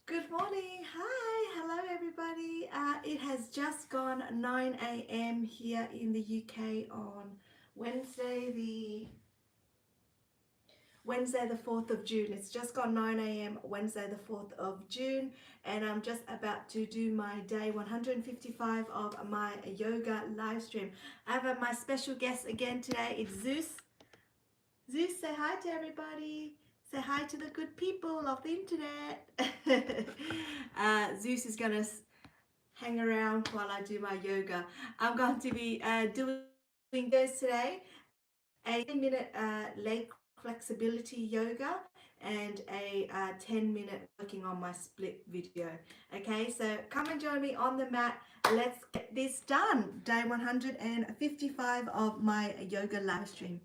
Good morning. Hi. Hello, everybody. It has just gone 9 a.m. here in the UK on Wednesday, the 4th of June. It's just gone 9 a.m. Wednesday, the 4th of June, and I'm just about to do my day 155 of my yoga live stream. I have my special guest again today. It's Zeus. Zeus, say hi to everybody. Say hi to the good people of the internet. Zeus is going to hang around while I do my yoga. I'm going to be doing this today, a 10-minute leg flexibility yoga and a 10-minute working on my split video. Okay, so come and join me on the mat. Let's get this done. Day 155 of my yoga live stream.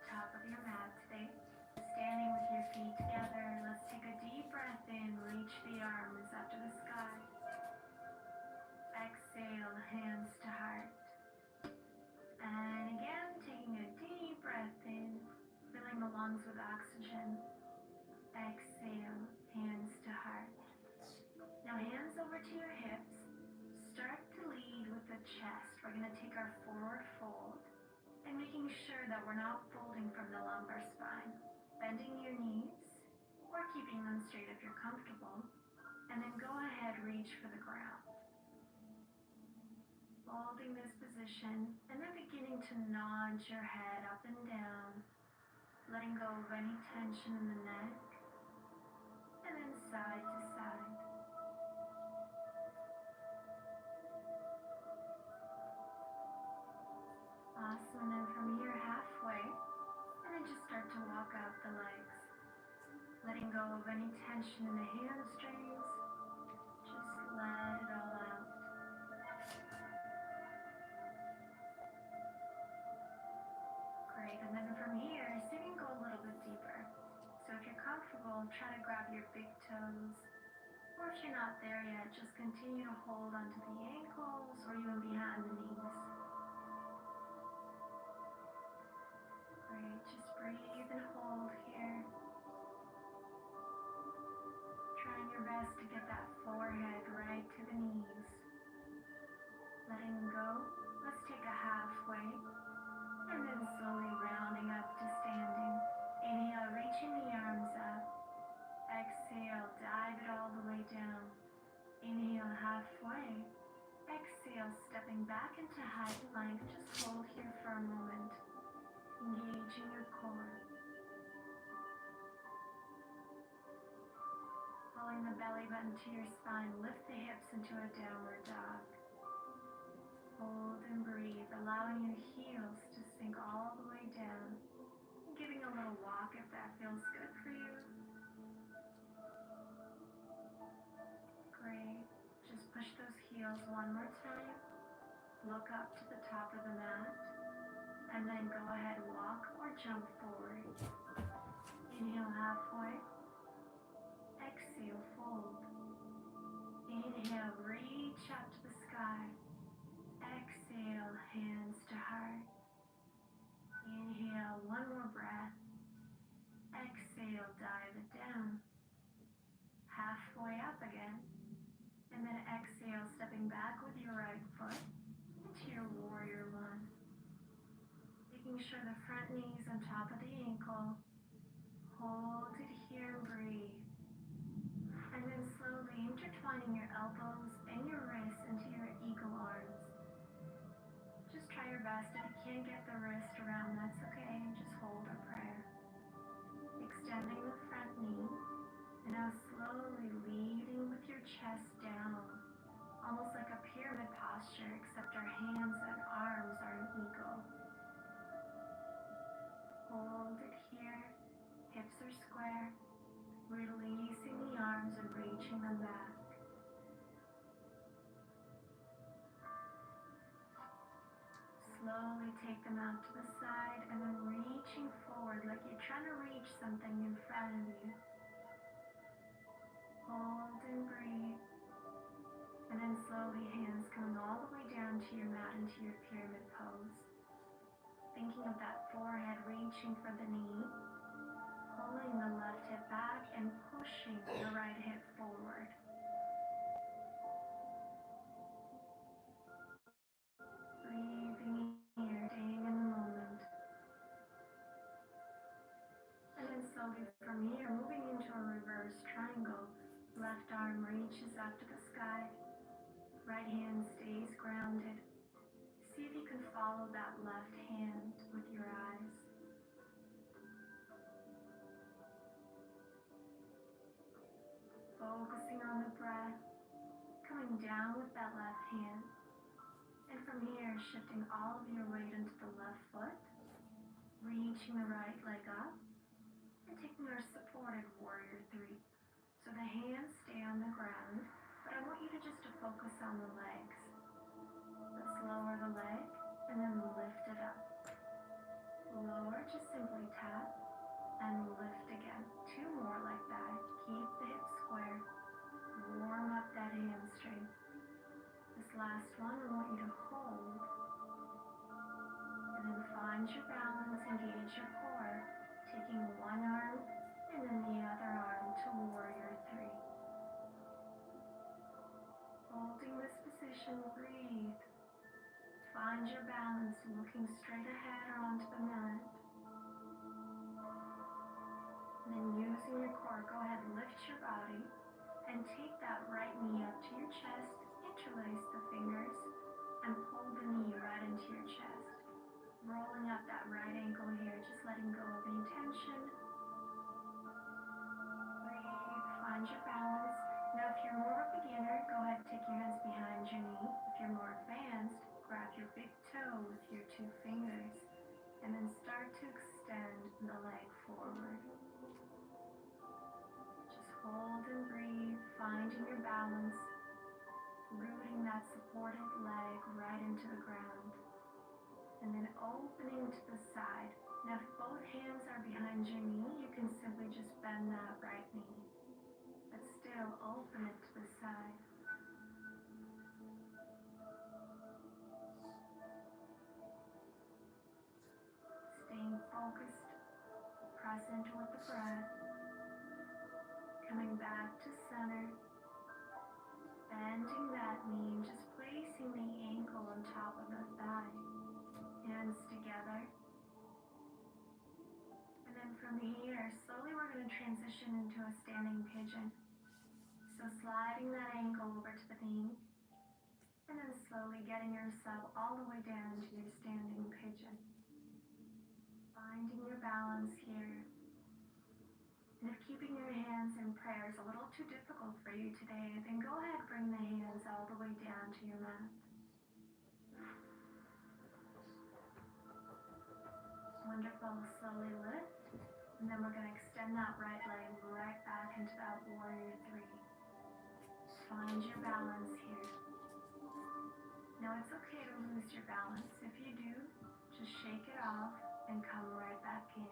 Top of your mat today. Standing with your feet together, let's take a deep breath in, reach the arms up to the sky. Exhale, hands to heart. And again, taking a deep breath in, filling the lungs with oxygen. Exhale, hands to heart. Now hands over to your hips. Start to lead with the chest. We're going to take our forward fold and making sure that we're not folding from the lumbar spine. Bending your knees or keeping them straight if you're comfortable. And then go ahead, reach for the ground. Holding this position and then beginning to nod your head up and down, letting go of any tension in the neck, and then side to side. Awesome, and then from here halfway, and then just start to walk out the legs, letting go of any tension in the hamstrings. Just let it all out. Great, and then from here, see if you can go a little bit deeper. So if you're comfortable, try to grab your big toes, or if you're not there yet, just continue to hold onto the ankles or even behind the knees. Great, just breathe and hold here. Trying your best to get that forehead right to the knees. Letting go. Let's take a halfway. And then slowly rounding up to standing. Inhale, reaching the arms up. Exhale, dive it all the way down. Inhale, halfway. Exhale, stepping back into high plank. Just hold here for a moment. Engaging your core. Pulling the belly button to your spine. Lift the hips into a downward dog. Hold and breathe, allowing your heels to sink all the way down. And giving a little walk if that feels good for you. Great. Just push those heels one more time. Look up to the top of the mat. And then go ahead, walk or jump forward. Inhale halfway. Exhale, fold. Inhale, reach up to the sky. Exhale, hands to heart. Inhale, one more breath. Exhale, dive it down. Halfway up again. And then exhale, stepping back with your right foot into your warrior one. Making sure the front knee's on top of the ankle. Hold it here and breathe. And then slowly intertwining your elbows and your wrists into your eagle arms. Just try your best. If you can't get the wrist around, that's okay. Just hold a prayer. Extending the front knee. And now slowly leading with your chest down. Almost like a pyramid posture, except our hands and arms are an eagle. Hold it here. Hips are square. Releasing the arms and reaching them back. Slowly take them out to the side and then reaching forward like you're trying to reach something in front of you. Hold and breathe. And then slowly hands coming all the way down to your mat into your pyramid pose. thinking of that forehead reaching for the knee, pulling the left hip back and pushing the right hip forward. Breathing here, staying in the moment. And then slowly from here, moving into a reverse triangle. Left arm reaches up to the sky. Right hand stays grounded. See if you can follow that left hand with your eyes. Focusing on the breath, coming down with that left hand. And from here, shifting all of your weight into the left foot, reaching the right leg up, and taking our supported warrior three. So the hands stay on the ground, but I want you to just to focus on the legs. Let's lower the leg and then lift it up. Lower, just simply tap and lift again. Two more like that. Keep the hips square. Warm up that hamstring. This last one, I want you to hold. And then find your balance, engage your core. Taking one arm and then the other arm to warrior three. Holding this position, breathe. Find your balance, looking straight ahead or onto the mat. And then using your core, go ahead and lift your body and take that right knee up to your chest, interlace the fingers, and pull the knee right into your chest. Rolling up that right ankle here, just letting go of any tension. Breathe, find your balance. Now if you're more of a beginner, go ahead and take your hands behind your knee. If you're more advanced, grab your big toe with your two fingers and then start to extend the leg forward. Just hold and breathe, finding your balance, rooting that supported leg right into the ground, and then opening to the side. Now if both hands are behind your knee, you can simply just bend that right knee, but still open it to the side. Staying focused, present with the breath, coming back to center, bending that knee, just placing the ankle on top of the thigh, hands together. And then from here, slowly we're going to transition into a standing pigeon. So sliding that ankle over to the knee, and then slowly getting yourself all the way down to your standing pigeon. Finding your balance here. And if keeping your hands in prayer is a little too difficult for you today, then go ahead and bring the hands all the way down to your mat. Wonderful. Slowly lift. And then we're going to extend that right leg right back into that warrior three. Find your balance here. Now it's okay to lose your balance. If you do, just shake it off and come right back in.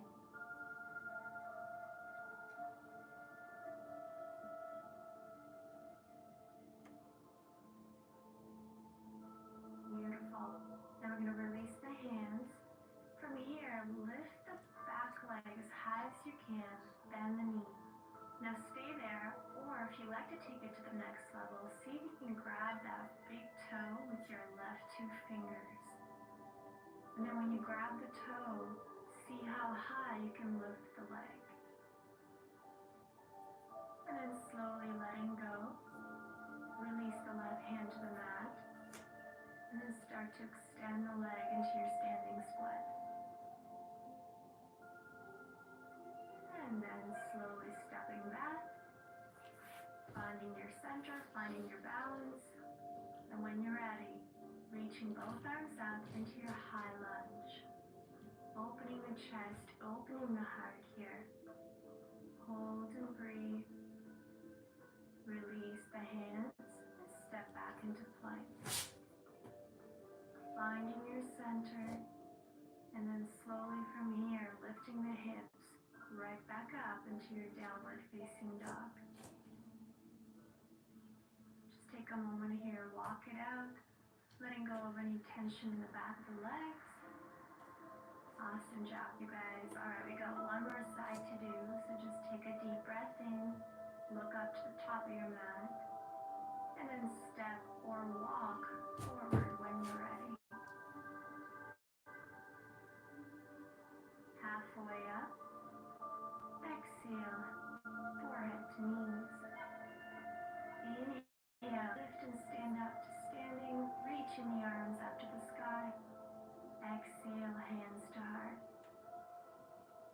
Beautiful. Now we're going to release the hands. From here, lift the back leg as high as you can, bend the knee. Now stay there, or if you like to take it to the next level, see if you can grab that big toe with your left two fingers. And then when you grab the toe, see how high you can lift the leg. And then slowly letting go, release the left hand to the mat, and then start to extend the leg into your standing split. And then slowly stepping back, finding your center, finding your balance, and when you're ready, reaching both arms up into your high lunge. Opening the chest, opening the heart here. Hold and breathe. Release the hands and step back into plank. Finding your center, and then slowly from here, lifting the hips right back up into your downward facing dog. Just take a moment here, walk it out, letting go of any tension in the back of the legs. Awesome job, you guys. Alright, we got one more side to do, so just take a deep breath in, look up to the top of your mat, and then step or walk forward when you're ready. Halfway up, exhale, forehead to knees. Inhale, lift and stand up to standing, reaching the arms up to the sky. Exhale, hands to heart.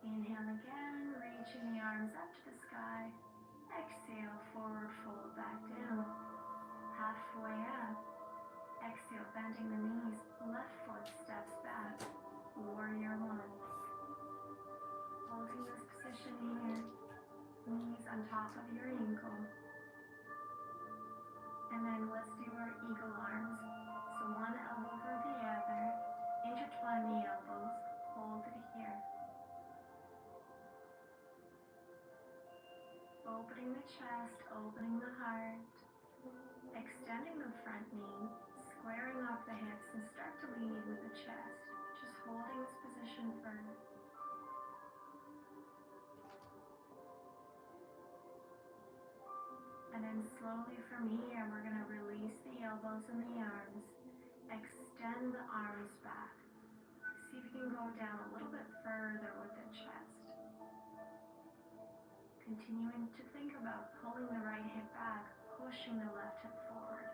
Inhale again, reaching the arms up to the sky. Exhale, forward fold back down. Halfway up. Exhale, bending the knees. Left foot steps back. Warrior one. Holding this position here. Knees on top of your ankle. And then let's do our eagle arms. So one elbow over the other. Intertwine the elbows. Hold it here. Opening the chest, opening the heart, extending the front knee, squaring off the hips, and start to lead with the chest. Just holding this position firm. And then slowly from here, we're going to release the elbows and the arms. Extend the arms back. See if you can go down a little bit further with the chest. Continuing to think about pulling the right hip back, pushing the left hip forward.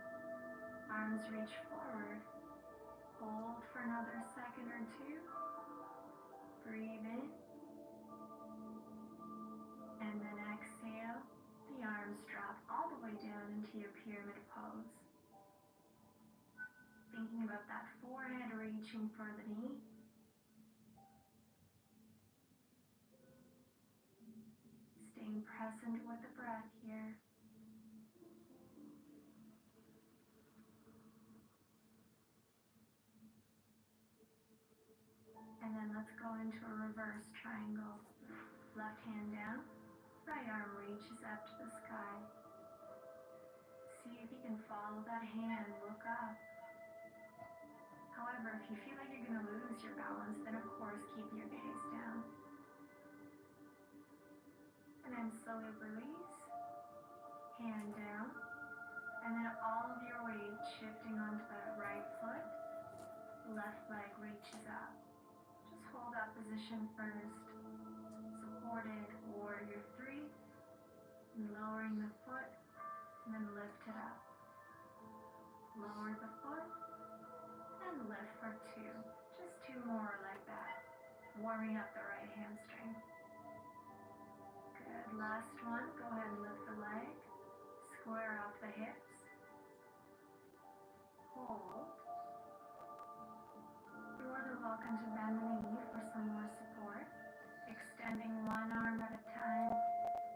Arms reach forward. Hold for another second or two. Breathe in. And then exhale. The arms drop all the way down into your pyramid pose. Thinking about that forehead reaching for the knee. Staying present with the breath here. And then let's go into a reverse triangle. Left hand down, right arm reaches up to the sky. See if you can follow that hand, look up. However, if you feel like you're going to lose your balance, then of course keep your gaze down. And then slowly release, hand down, and then all of your weight shifting onto the right foot, left leg reaches up. Just hold that position first, supported warrior three, and lowering the foot, and then lift it up. Lower the foot, and lift for two. Just two more like that, warming up the right hamstring. Good, last one, go ahead and lift the leg, square off the hips, hold. You're more than welcome to bend the knee for some more support, extending one arm at a time,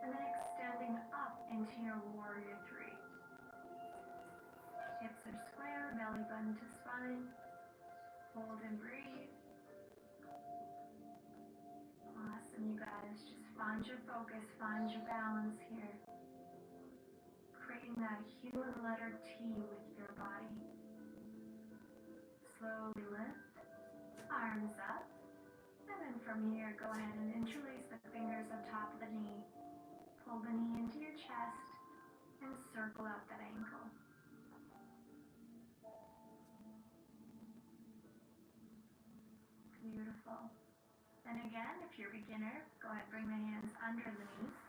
and then extending up into your warrior three. Hips are square, belly button to spine, hold and breathe. Awesome, you guys. Just find your focus, find your balance here. Creating that human letter T with your body. Slowly lift, arms up, and then from here, go ahead and interlace the fingers on top of the knee. Pull the knee into your chest and circle out that ankle. Beautiful. And again, if you're a beginner, go ahead and bring the hands under the knees.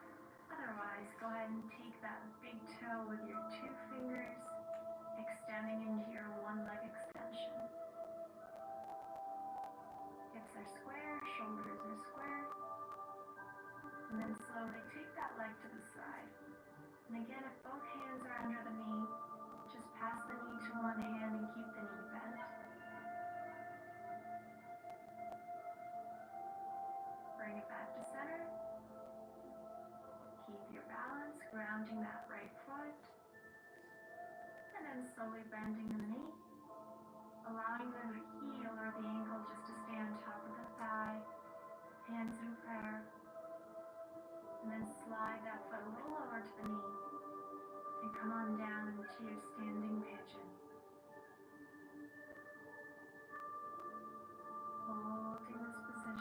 Otherwise, go ahead and take that big toe with your two fingers, extending into your one leg extension. Hips are square, shoulders are square. And then slowly take that leg to the side. And again, if both hands are under the knee, just pass the knee to one hand and keep the knee bent. Bring it back to center. Keep your balance, grounding that right foot. And then slowly bending the knee. Allowing the heel or the ankle just to stay on top of the thigh. Hands in prayer. And then slide that foot a little lower to the knee. And come on down into your standing pigeon. Holding this position.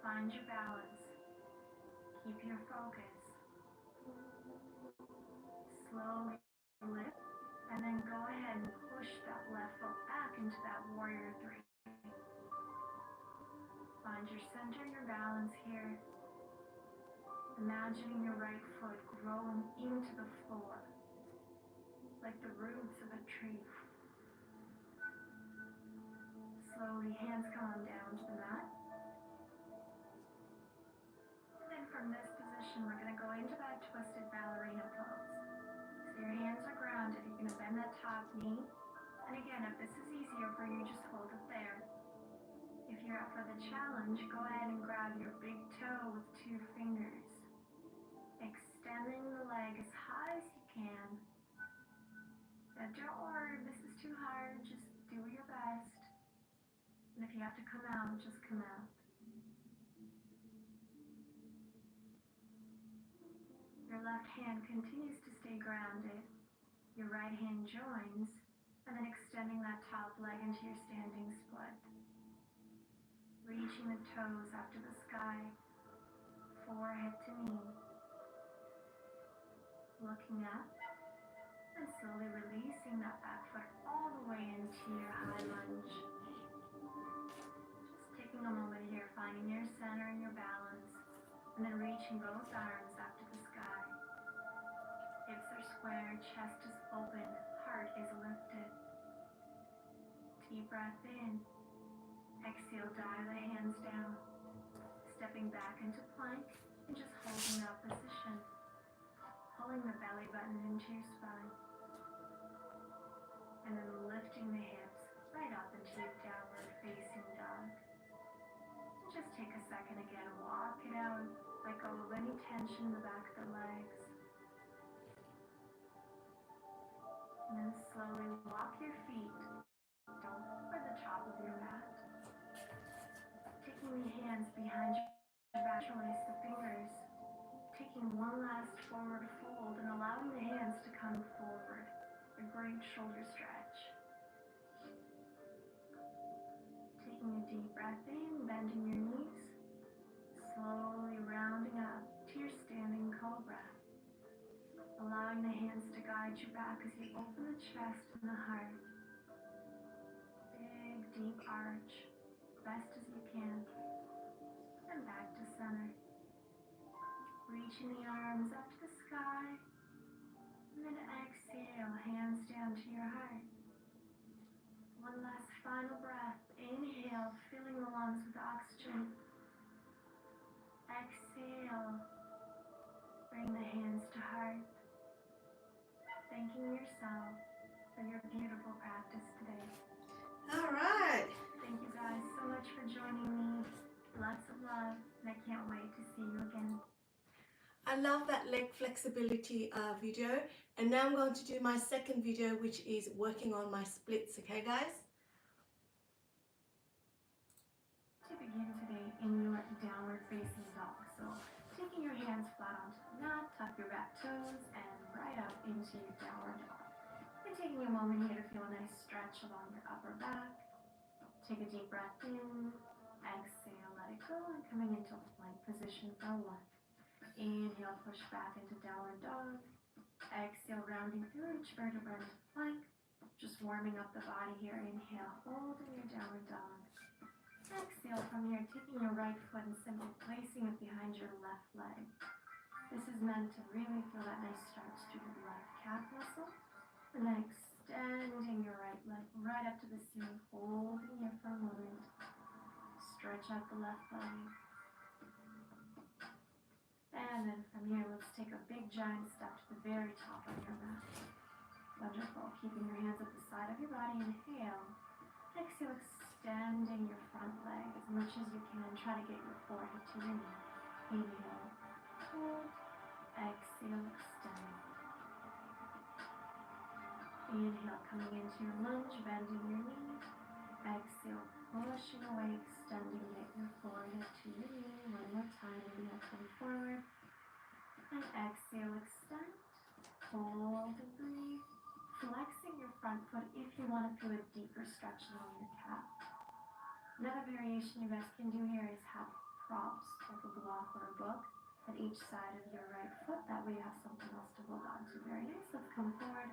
Find your balance. Keep your focus. Slowly lift, and then go ahead and push that left foot back into that warrior three. Find your center, your balance here. Imagining your right foot growing into the floor, like the roots of a tree. Slowly, hands come on down to the mat. And then from this position, we're going to go into that twisted ballerina pose. So your hands are grounded. You're going to bend that top knee. And again, if this is easier for you, just hold it there. If you're up for the challenge, go ahead and grab your big toe with 2 fingers. Extending the leg as high as you can. Now don't worry if this is too hard, just do your best. And if you have to come out, just come out. Your left hand continues to stay grounded. Your right hand joins, and then extending that top leg into your standing split. Reaching the toes up to the sky, forehead to knee. Looking up, and slowly releasing that back foot all the way into your high lunge. Just taking a moment here, finding your center and your balance, and then reaching both arms up to the sky. Hips are square, chest is open, heart is lifted. Deep breath in. Exhale, dive the hands down. Stepping back into plank and just holding that position. Pulling the belly button into your spine. And then lifting the hips right up into your downward facing dog. And just take a second again, walk it out. Let go of any tension in the back of the legs. And then slowly walk your feet over the top of your mat. Taking the hands behind your back, release the fingers. Taking one last forward fold and allowing the hands to come forward. A great shoulder stretch. Taking a deep breath in, bending your knees. Slowly rounding up to your standing cobra. Allowing the hands to guide you back as you open the chest and the heart. Big, deep arch, best as you can. And back to center. Reaching the arms up to the sky. And then exhale, hands down to your heart. One last final breath. Inhale, filling the lungs with oxygen. Exhale. Bring the hands to heart. Thanking yourself for your beautiful practice today. All right. Thank you guys so much for joining me. Lots of love, and I can't wait to see you again. I love that leg flexibility video. And now I'm going to do my second video, which is working on my splits. Okay, guys? To begin today in your downward facing dog. So taking your hands flat onto the mat, tuck your back toes, and right up into your downward dog. And taking a moment here to feel a nice stretch along your upper back. Take a deep breath in, exhale, let it go, and coming into plank position for 1. Inhale, push back into downward dog. Exhale, rounding through each vertebra into plank. Just warming up the body here. Inhale, holding your downward dog. Exhale from here, taking your right foot and simply placing it behind your left leg. This is meant to really feel that nice stretch through the left calf muscle. And then extending your right leg right up to the ceiling, holding here for a moment. Stretch out the left leg. And then from here, let's take a big giant step to the very top of your mat. Wonderful. Keeping your hands at the side of your body. Inhale. Exhale, extending your front leg as much as you can. Try to get your forehead to your knee. Inhale. Hold. Exhale, extend. Inhale, coming into your lunge, bending your knee. Exhale, pushing away, extending, get your forehead to your knee. One more time. Inhale, come forward. And exhale, extend. Hold and breathe. Flexing your front foot if you want to feel a deeper stretch along your calf. Another variation you guys can do here is have props like a block or a book at each side of your right foot. That way you have something else to hold on to. Very nice. Let's come forward,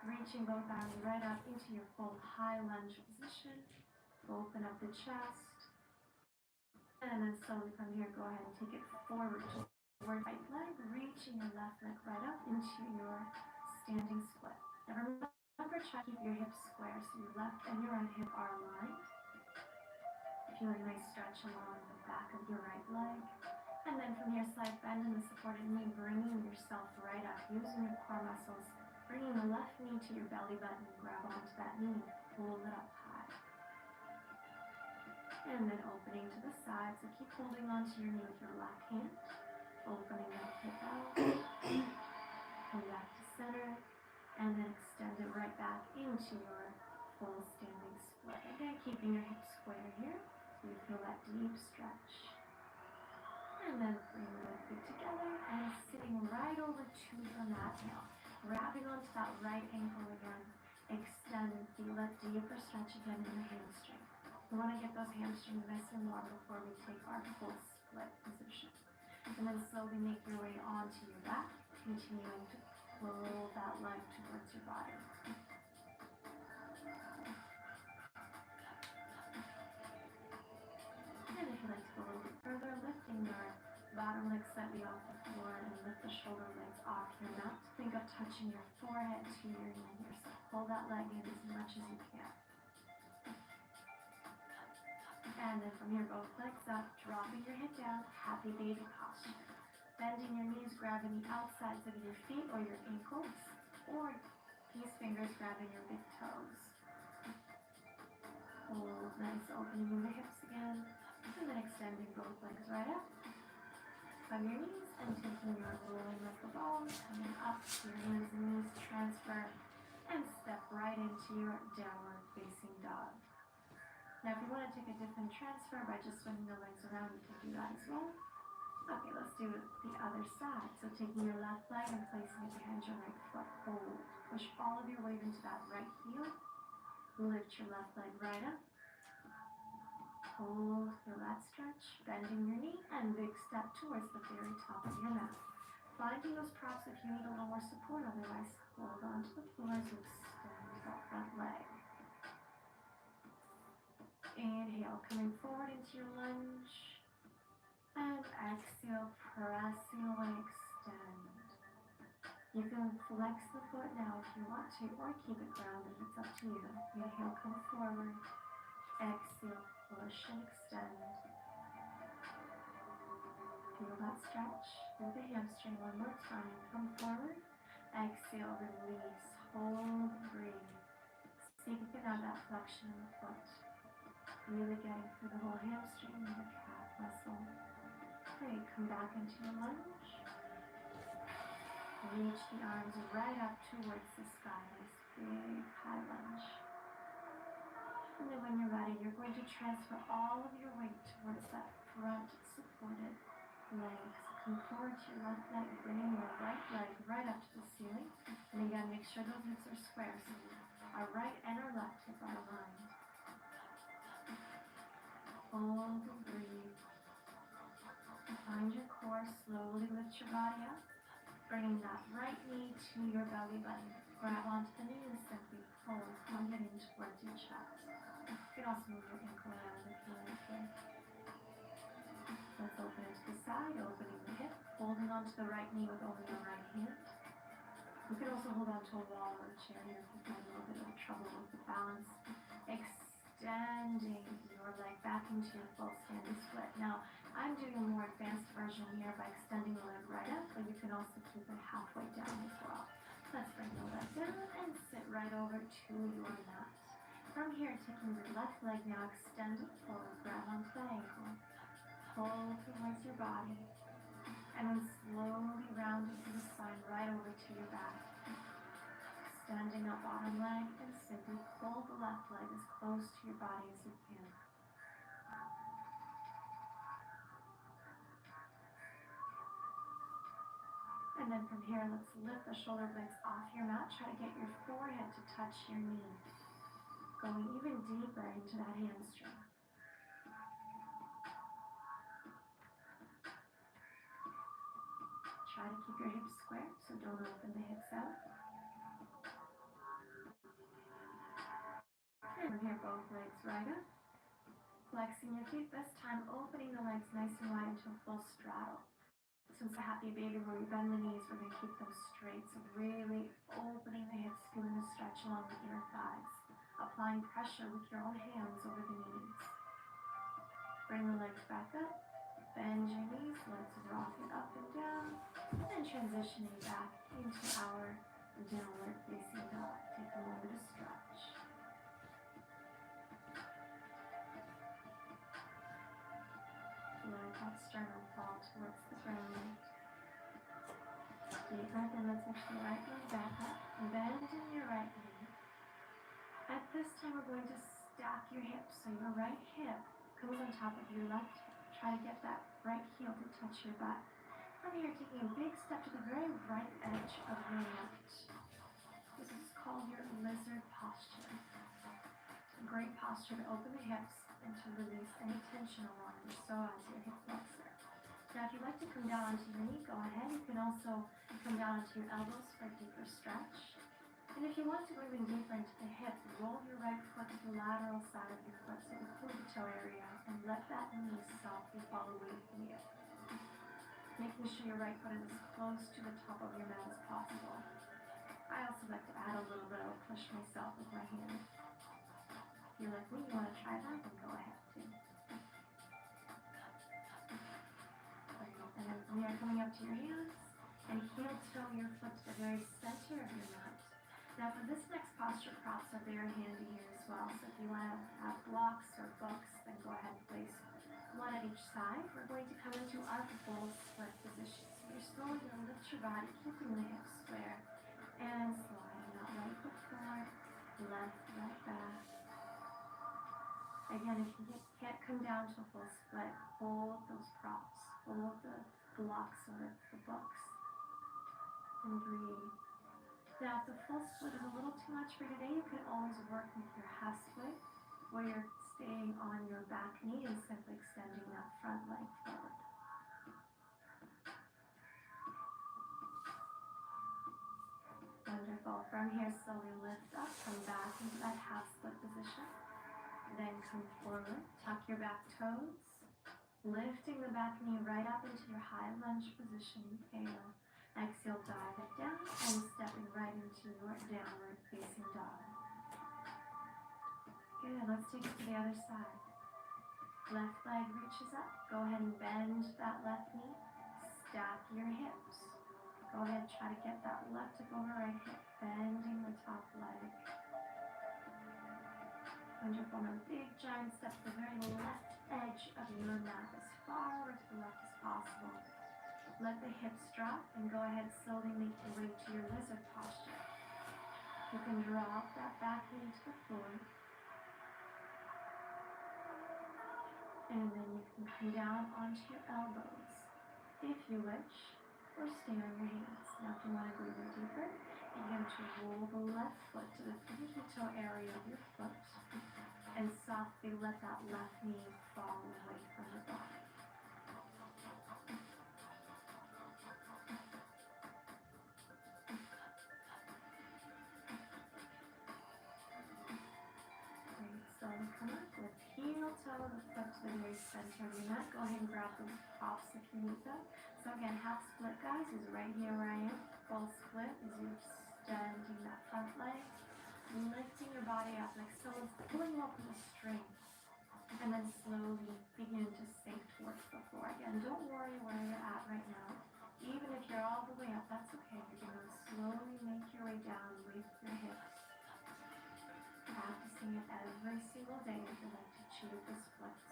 reaching both arms right up into your full high lunge position. Open up the chest. And then slowly from here, go ahead and take it forward toward right leg, reaching your left leg right up into your standing split. Now remember, try to keep your hips square so your left and your right hip are aligned. Feeling a nice stretch along the back of your right leg. And then from here, slight bend in the supported knee, bringing yourself right up, using your core muscles, bringing the left knee to your belly button, grab onto that knee, pull it up high. And then opening to the side, so keep holding onto your knee with your left hand, opening that hip out, come back to center, and then extend it right back into your full standing split. Again, keeping your hips square here, so you feel that deep stretch. And then bring the left feet together and sitting right over to your mat now. Grabbing onto that right ankle again, extend and feel that deeper stretch again in the hamstring. We want to get those hamstrings nice and warm before we take our full split position. And then slowly make your way onto your back, continuing to pull that leg towards your body. And if you'd like to go a little bit further, lifting your bottom leg slightly off the floor and lift the shoulder blades off your mat. Think of touching your forehead to your knee here. So pull that leg in as much as you can. And then from here, both legs up, dropping your head down, happy baby posture. Bending your knees, grabbing the outsides of your feet or your ankles, or these fingers grabbing your big toes. Hold nice, opening in the hips again, and then extending both legs right up. From your knees and taking your rolling like a ball, coming up to your hands and knees, transfer, and step right into your downward facing dog. Now if you want to take a different transfer by just swinging the legs around, you can do that as well. Okay, let's do it the other side. So taking your left leg and placing it behind your right foot. Hold. Push all of your weight into that right heel. Lift your left leg right up. Hold, feel that stretch. Bending your knee and big step towards the very top of your mat. Finding those props if you need a little more support, otherwise hold on to the floor as you extend that front leg. Inhale, coming forward into your lunge. And exhale, pressing away, extend. You can flex the foot now if you want to, or keep it grounded, it's up to you. Inhale, come forward. Exhale, push and extend. Feel that stretch through the hamstring one more time. Come forward. Exhale, release, hold, breathe. See if you can have that flexion in the foot. Really getting through the whole hamstring and the calf muscle. Great, come back into your lunge. Reach the arms right up towards the sky. Nice big high lunge. And then when you're ready, you're going to transfer all of your weight towards that front supported leg. So come forward to your left leg, bringing your right leg right up to the ceiling. And again, make sure those hips are square so our right and our left hip are aligned. Hold and breathe. Find your core, slowly lift your body up, bringing that right knee to your belly button. Grab onto the knee and simply pull, hug it in towards your chest. You can also move your ankle around if you like here. Let's open it to the side, opening the hip, holding onto the right knee with only your right hand. You can also hold onto a wall or a chair here if you've got a little bit of trouble with the balance. Extending your leg back into your full standing split. Now, I'm doing a more advanced version here by extending the leg right up, but you can also keep it halfway down as well. Let's bring the leg down and sit right over to your mat. From here, taking your left leg now, extend it forward, grab onto the ankle, pull towards your body, and then slowly round into the spine right over to your back. Extending that bottom leg and simply pull the left leg as close to your body as you can. And then from here, let's lift the shoulder blades off your mat. Try to get your forehead to touch your knee. Going even deeper into that hamstring. try to keep your hips square, so don't open the hips out. And from here, both legs right up. Flexing your feet, this time opening the legs nice and wide into a full straddle. So it's a happy baby where we bend the knees, we're going to keep them straight. So really opening the hips, feeling the stretch along the inner thighs. Applying pressure with your own hands over the knees. Bring the legs back up. Bend your knees, let's rock it up and down. And then transitioning back into our downward facing dog. Take a moment to stretch. Let that sternum fall towards the ground. Deep breath in, let's lift the right leg back up. Bend in your right knee. At this time, we're going to stack your hips. So your right hip comes on top of your left hip. Try to get that right heel to touch your butt. From here, taking a big step to the very right edge of your mat. This is called your lizard posture. A great posture to open the hips and to release any tension along your psoas, your hip flexor. Now, if you'd like to come down onto your knee, go ahead. You can also come down onto your elbows for a deeper stretch. And if you want to go even deeper into the hip, roll your right foot to the lateral side of your foot, so the pubic toe area, and let that knee softly fall away from you. Making sure your right foot is as close to the top of your mat as possible. I also like to add a little bit of a push myself with my hand. If you're like me, you want to try that, then go ahead too. And then from here, coming up to your hands, and heel toe your foot to the very center of your mat. Now for this next posture, props are very handy here as well. So if you want to have blocks or books, then go ahead and place one at each side. We're going to come into our full split position. So you're slowly going to lift your body, keeping the hips square, and sliding out right foot forward, left, right back. Again, if you can't come down to a full split, hold those props, hold the blocks or the books, and breathe. Now, if the full split is a little too much for today, you can always work with your half split, where you're staying on your back knee and simply extending that front leg forward. Wonderful. From here, slowly lift up, come back into that half split position. Then come forward, tuck your back toes, lifting the back knee right up into your high lunge position. Inhale. Exhale, dive it down, and stepping right into your downward facing dog. Good, let's take it to the other side. Left leg reaches up, go ahead and bend that left knee, stack your hips. Go ahead, try to get that left hip over right hip, bending the top leg. Wonderful, now big giant step to the very left edge of your mat, as far over to the left as possible. Let the hips drop and go ahead, slowly make your way to your lizard posture. You can drop that back knee to the floor. And then you can come down onto your elbows, if you wish, or stay on your hands. Now if you want to go even deeper, begin to roll the left foot to the pubic toe area of your foot, and softly let that left knee fall away from your body. Slowly come up with heel toe the foot to the very center of your mat. Go ahead and grab the props if you need them. So again, half split, guys, is right here where I am. Full split is you extending that front leg, lifting your body up like someone's pulling you up with a string, and then slowly begin to sink towards the floor. Again, don't worry where you're at right now. Even if you're all the way up, that's okay. You're going to slowly make your way down with your hips. Practicing it every single day if you'd like to achieve the splits.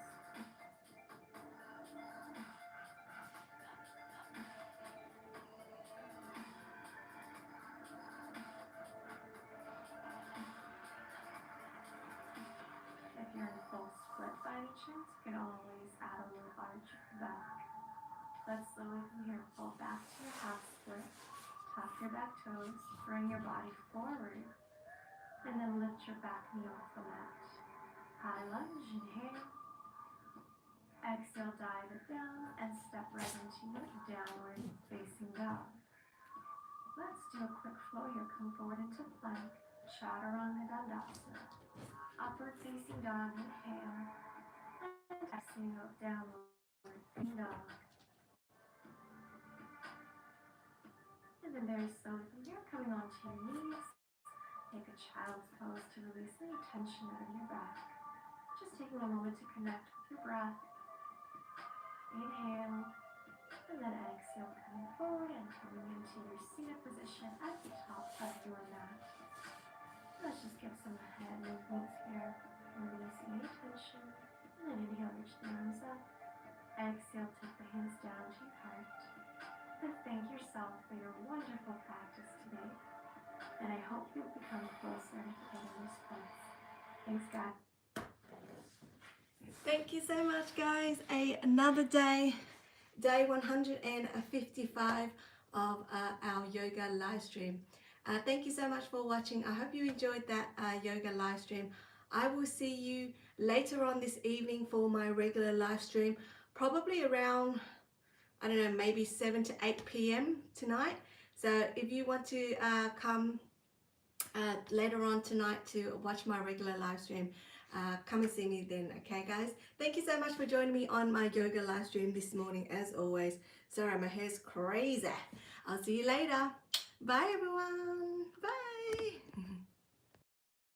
If you're in full split by any chance, you can always add a little arch back. Let's slowly from here pull back to your half split. Tuck your back toes, bring your body forward, and then lift your back knee off the mat. High lunge, inhale. Exhale. Exhale, dive it down and step right into your downward facing dog. Let's do a quick flow here. Come forward into plank, chaturanga dandasana. Upward facing dog, inhale, and exhale, downward facing dog. And then very slowly from here, coming onto your knees, take a child's pose to release any tension out of your back. Just taking a moment to connect with your breath. Inhale, and then exhale, coming forward and coming into your seated position at the top of your mat. Let's just give some head movements here, releasing any tension, and then inhale, reach the arms up. Exhale, take the hands down to your heart, and thank yourself for your wonderful practice today. And I hope you'll become closer to getting this place. Thanks, God. Thank you so much, guys. Another day 155 of our yoga live stream. Thank you so much for watching. I hope you enjoyed that yoga live stream. I will see you later on this evening for my regular live stream, probably around, I don't know, maybe 7 to 8 p.m. tonight. So if you want to come later on tonight to watch my regular live stream, come and see me then. Okay, guys, thank you so much for joining me on my yoga live stream this morning. As always, sorry, my hair's crazy. I'll see you later. Bye, everyone. Bye.